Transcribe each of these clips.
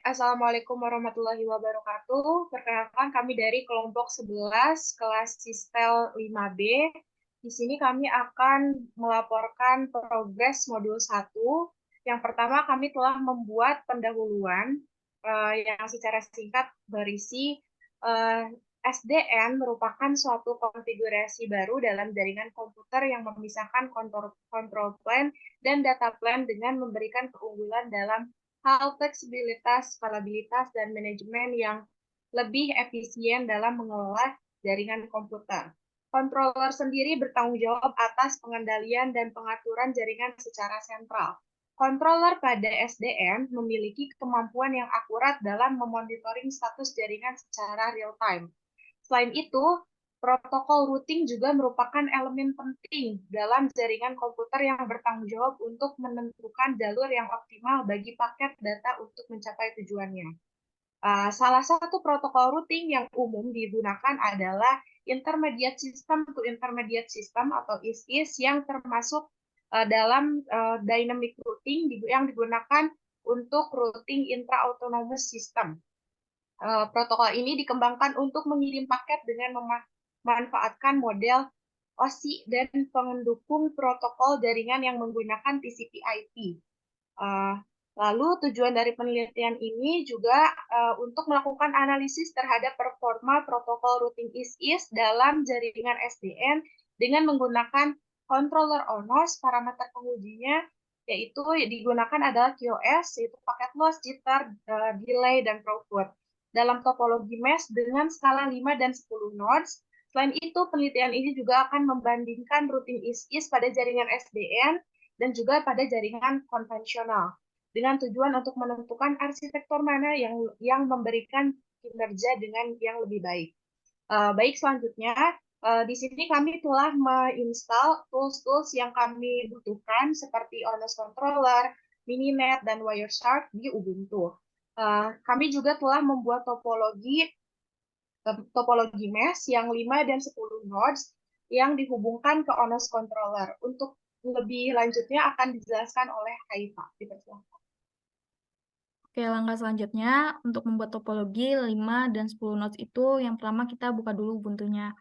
Assalamualaikum warahmatullahi wabarakatuh. Perkenalkan kami dari kelompok 11 kelas Sistel 5B. Di sini kami akan melaporkan progres modul 1. Yang pertama kami telah membuat pendahuluan yang secara singkat berisi eh, SDN merupakan suatu konfigurasi baru dalam jaringan komputer yang memisahkan control plane dan data plane dengan memberikan keunggulan dalam hal fleksibilitas, skalabilitas, dan manajemen yang lebih efisien dalam mengelola jaringan komputer. Controller sendiri bertanggung jawab atas pengendalian dan pengaturan jaringan secara sentral. Controller pada SDN memiliki kemampuan yang akurat dalam memonitoring status jaringan secara real-time. Selain itu, protokol routing juga merupakan elemen penting dalam jaringan komputer yang bertanggung jawab untuk menentukan jalur yang optimal bagi paket data untuk mencapai tujuannya. Salah satu protokol routing yang umum digunakan adalah Intermediate System to Intermediate System atau ISIS yang termasuk dalam Dynamic Routing yang digunakan untuk routing intra-autonomous system. Protokol ini dikembangkan untuk mengirim paket dengan memanfaatkan model OSI dan pendukung protokol jaringan yang menggunakan TCP/IP. Lalu tujuan dari penelitian ini juga untuk melakukan analisis terhadap performa protokol routing ISIS dalam jaringan SDN dengan menggunakan controller ONOS. Parameter pengujinya yaitu digunakan adalah QoS, yaitu paket loss, jitter, delay, dan throughput dalam topologi mesh dengan skala 5 dan 10 nodes. Selain itu, penelitian ini juga akan membandingkan routing ISIS pada jaringan SDN dan juga pada jaringan konvensional dengan tujuan untuk menentukan arsitektur mana yang memberikan kinerja dengan yang lebih baik. Baik, selanjutnya di sini kami telah menginstal tools-tools yang kami butuhkan seperti ONOS Controller, Mininet, dan Wireshark di Ubuntu. Kami juga telah membuat topologi mesh yang 5 dan 10 nodes yang dihubungkan ke ONOS Controller. Untuk lebih lanjutnya akan dijelaskan oleh Haifa. Dipersilakan. Oke, langkah selanjutnya untuk membuat topologi 5 dan 10 nodes itu yang pertama kita buka dulu Ubuntu-nya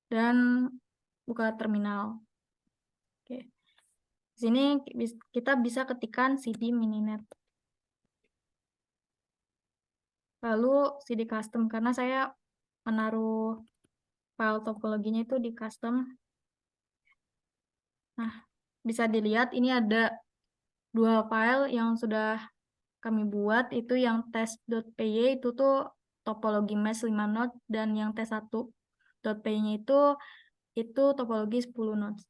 dan buka terminal. Oke. Di sini kita bisa ketikkan cd mininet. Lalu cd custom karena saya menaruh file topologinya itu di custom. Nah, bisa dilihat ini ada dua file yang sudah kami buat, itu yang test.py itu tuh topologi mesh 5 node dan yang test1.py-nya itu topologi 10 nodes.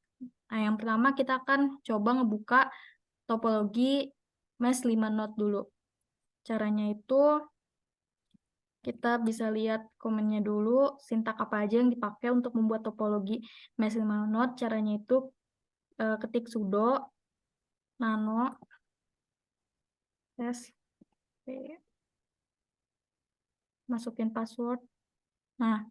Nah, yang pertama kita akan coba ngebuka topologi mesh 5 node dulu. Caranya itu kita bisa lihat komennya dulu, sintak apa aja yang dipakai untuk membuat topologi mesh 5 node. Caranya itu ketik sudo nano masukin password. Nah,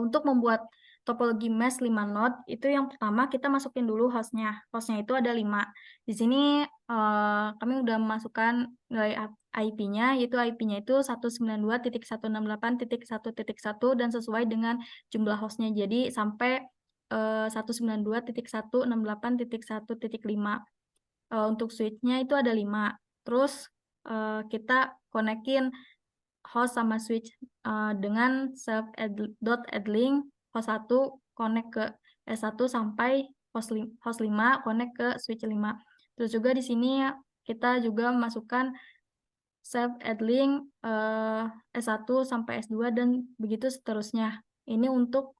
untuk membuat topologi mesh 5 node, itu yang pertama kita masukin dulu hostnya. Hostnya itu ada 5. Di sini kami udah memasukkan nilai IP-nya, yaitu IP-nya itu 192.168.1.1 dan sesuai dengan jumlah hostnya. Jadi sampai 192.168.1.5. Untuk switch-nya itu ada 5. Terus kita konekin host sama switch dengan self.add-link host 1 connect ke S1 sampai host 5 connect ke switch 5. Terus juga di sini kita juga masukkan self-add-link S1 sampai S2 dan begitu seterusnya. Ini untuk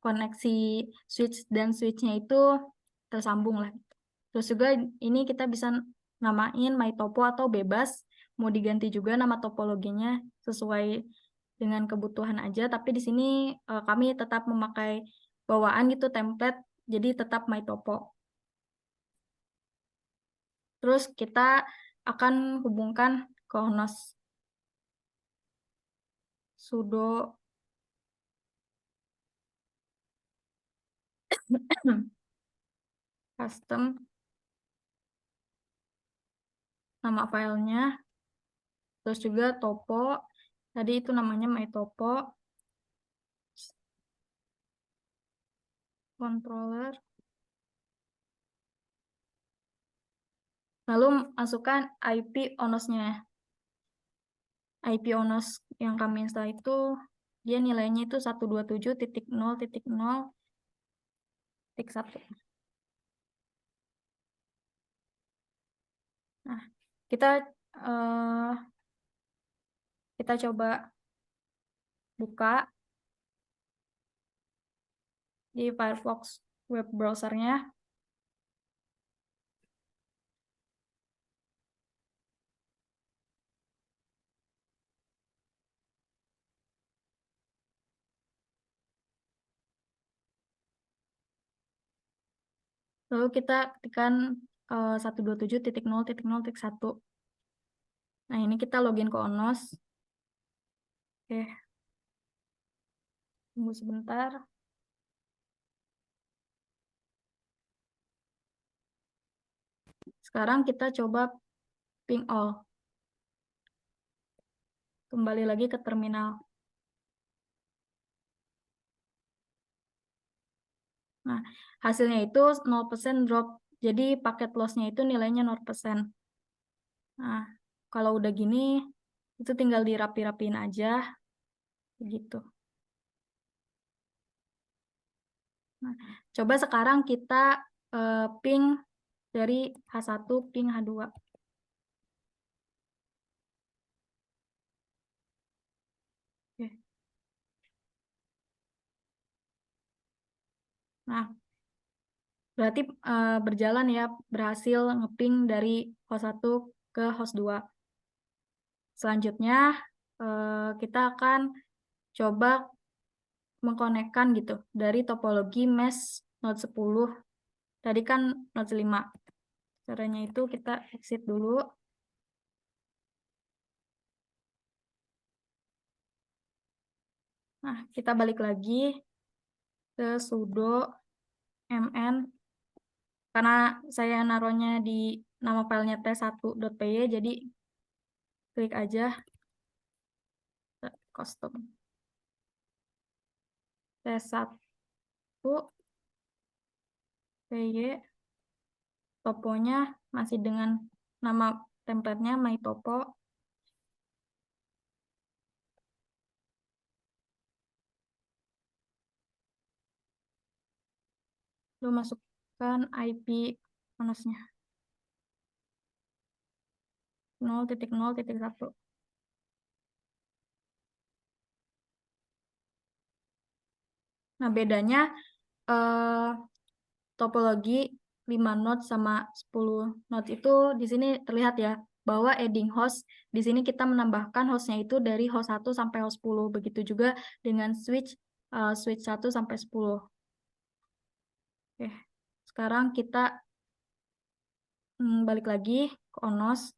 koneksi switch dan switch-nya itu tersambung lah. Terus juga ini kita bisa namain mytopo atau bebas, mau diganti juga nama topologinya sesuai dengan kebutuhan aja, tapi di sini kami tetap memakai bawaan gitu template, jadi tetap mytopo. Terus kita akan hubungkan ke honos sudo custom nama filenya, terus juga topo, tadi itu namanya mytopo, controller, lalu masukkan IP onosnya. IP onos yang kami install itu dia nilainya itu 127.0.0.1. Nah, kita coba buka di Firefox web browsernya. Lalu kita ketikkan 127.0.0.1. Nah, ini kita login ke Onos. Oke. Tunggu sebentar. Sekarang kita coba ping all. Kembali lagi ke terminal. Nah, hasilnya itu 0% drop. Jadi paket loss-nya itu nilainya 0%. Nah, kalau udah gini, itu tinggal dirapi-rapiin aja. Begitu. Nah, coba sekarang kita ping dari H1 ping H2. Oke. Nah, berarti berjalan ya, berhasil ngeping dari host 1 ke host 2. Selanjutnya, kita akan coba mengkonekkan gitu dari topologi mesh node 10. Tadi kan node 5. Caranya itu kita exit dulu. Nah, kita balik lagi ke sudo mn. Karena saya naruhnya di nama filenya t1.py, jadi klik aja custom t1.py, toponya masih dengan nama template-nya mytopo. Lalu masukkan IP onosnya 0.0.1. Nah, bedanya topologi 5 node sama 10 node itu di sini terlihat ya, bahwa adding host, di sini kita menambahkan hostnya itu dari host 1 sampai host 10. Begitu juga dengan switch 1 sampai 10. Oke, sekarang kita balik lagi ke Onos.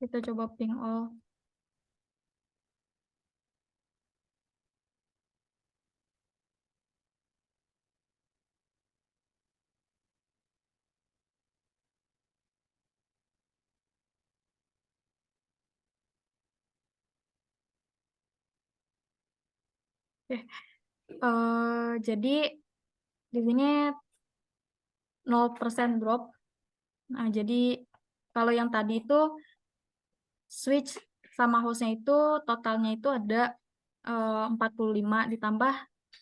Kita coba ping all. Jadi di sini 0% drop. Nah, jadi kalau yang tadi itu switch sama hostnya itu totalnya itu ada 45 ditambah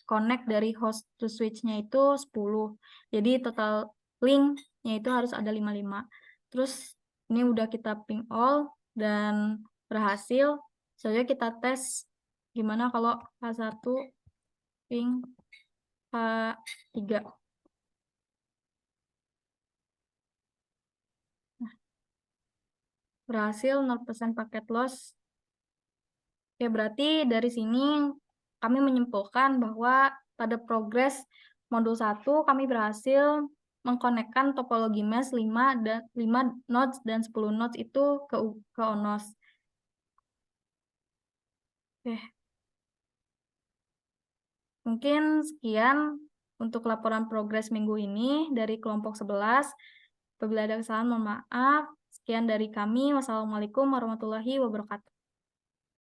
connect dari host to switch-nya itu 10. Jadi total link-nya itu harus ada 55. Terus ini udah kita ping all dan berhasil. Selanjutnya kita tes gimana kalau H1 ping H3. Berhasil 0% paket loss. Oke, berarti dari sini kami menyimpulkan bahwa pada progres modul 1 kami berhasil mengkonekkan topologi mesh 5 nodes dan 10 nodes itu ke ONOS. Oke. Mungkin sekian untuk laporan progres minggu ini dari kelompok 11. Apabila ada kesalahan mohon maaf. Sekian dari kami. Wassalamualaikum warahmatullahi wabarakatuh.